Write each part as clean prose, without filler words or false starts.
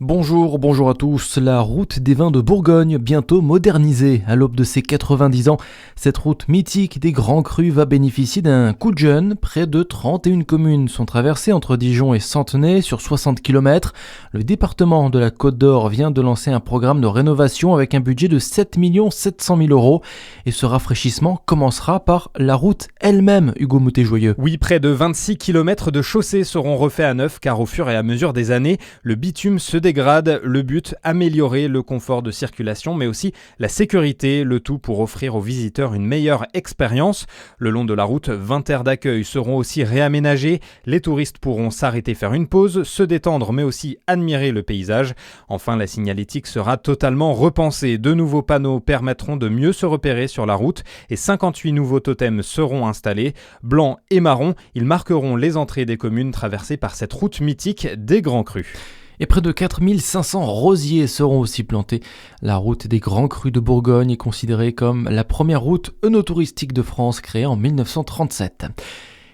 Bonjour à tous. La route des vins de Bourgogne, bientôt modernisée. À l'aube de ses 90 ans, cette route mythique des grands crus va bénéficier d'un coup de jeune. Près de 31 communes sont traversées entre Dijon et Centenay sur 60 km. Le département de la Côte d'Or vient de lancer un programme de rénovation avec un budget de 7 700 000 euros. Et ce rafraîchissement commencera par la route elle-même, Hugo Moutet-Joyeux. Oui, près de 26 km de chaussées seront refaits à neuf car au fur et à mesure des années, le bitume se dégrade. Le but, améliorer le confort de circulation mais aussi la sécurité, le tout pour offrir aux visiteurs une meilleure expérience. Le long de la route, 20 aires d'accueil seront aussi réaménagées. Les touristes pourront s'arrêter faire une pause, se détendre mais aussi admirer le paysage. Enfin, la signalétique sera totalement repensée. De nouveaux panneaux permettront de mieux se repérer sur la route et 58 nouveaux totems seront installés. Blancs et marrons, ils marqueront les entrées des communes traversées par cette route mythique des Grands Crus. Et près de 4500 rosiers seront aussi plantés. La route des Grands Crus de Bourgogne est considérée comme la première route œnotouristique de France créée en 1937.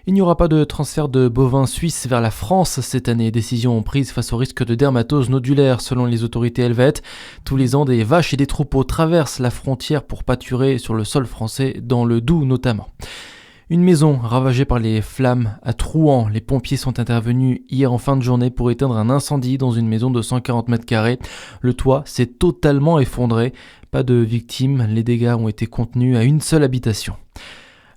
Il n'y aura pas de transfert de bovins suisses vers la France cette année. Décision prise face au risque de dermatose nodulaire selon les autorités helvètes. Tous les ans, des vaches et des troupeaux traversent la frontière pour pâturer sur le sol français, dans le Doubs notamment. Une maison ravagée par les flammes à Trouan. Les pompiers sont intervenus hier en fin de journée pour éteindre un incendie dans une maison de 140 mètres carrés. Le toit s'est totalement effondré. Pas de victimes, les dégâts ont été contenus à une seule habitation.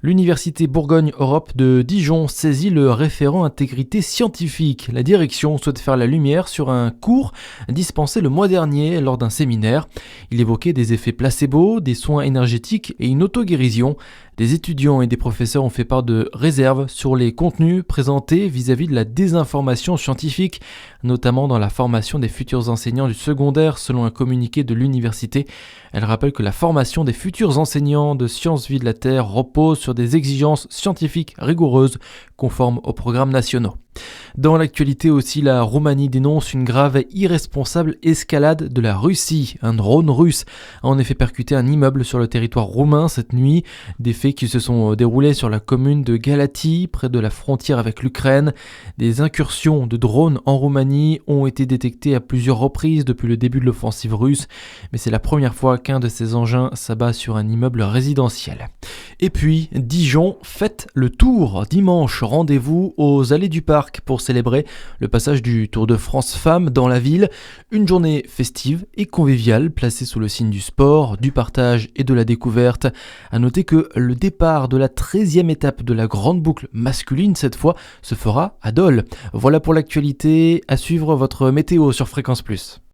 L'Université Bourgogne-Europe de Dijon saisit le référent intégrité scientifique. La direction souhaite faire la lumière sur un cours dispensé le mois dernier lors d'un séminaire. Il évoquait des effets placebo, des soins énergétiques et une auto-guérison. Des étudiants et des professeurs ont fait part de réserves sur les contenus présentés vis-à-vis de la désinformation scientifique, notamment dans la formation des futurs enseignants du secondaire, selon un communiqué de l'université. Elle rappelle que la formation des futurs enseignants de sciences vie de la Terre repose sur des exigences scientifiques rigoureuses, conformes aux programmes nationaux. Dans l'actualité aussi, la Roumanie dénonce une grave et irresponsable escalade de la Russie. Un drone russe a en effet percuté un immeuble sur le territoire roumain cette nuit. Des faits qui se sont déroulés sur la commune de Galați, près de la frontière avec l'Ukraine. Des incursions de drones en Roumanie ont été détectées à plusieurs reprises depuis le début de l'offensive russe. Mais c'est la première fois qu'un de ces engins s'abat sur un immeuble résidentiel. Et puis, Dijon fête le Tour. Dimanche, rendez-vous aux Allées du Parc pour célébrer le passage du Tour de France Femmes dans la ville. Une journée festive et conviviale placée sous le signe du sport, du partage et de la découverte. À noter que le départ de la 13e étape de la grande boucle masculine cette fois se fera à Dole. Voilà pour l'actualité. À suivre votre météo sur Fréquence Plus.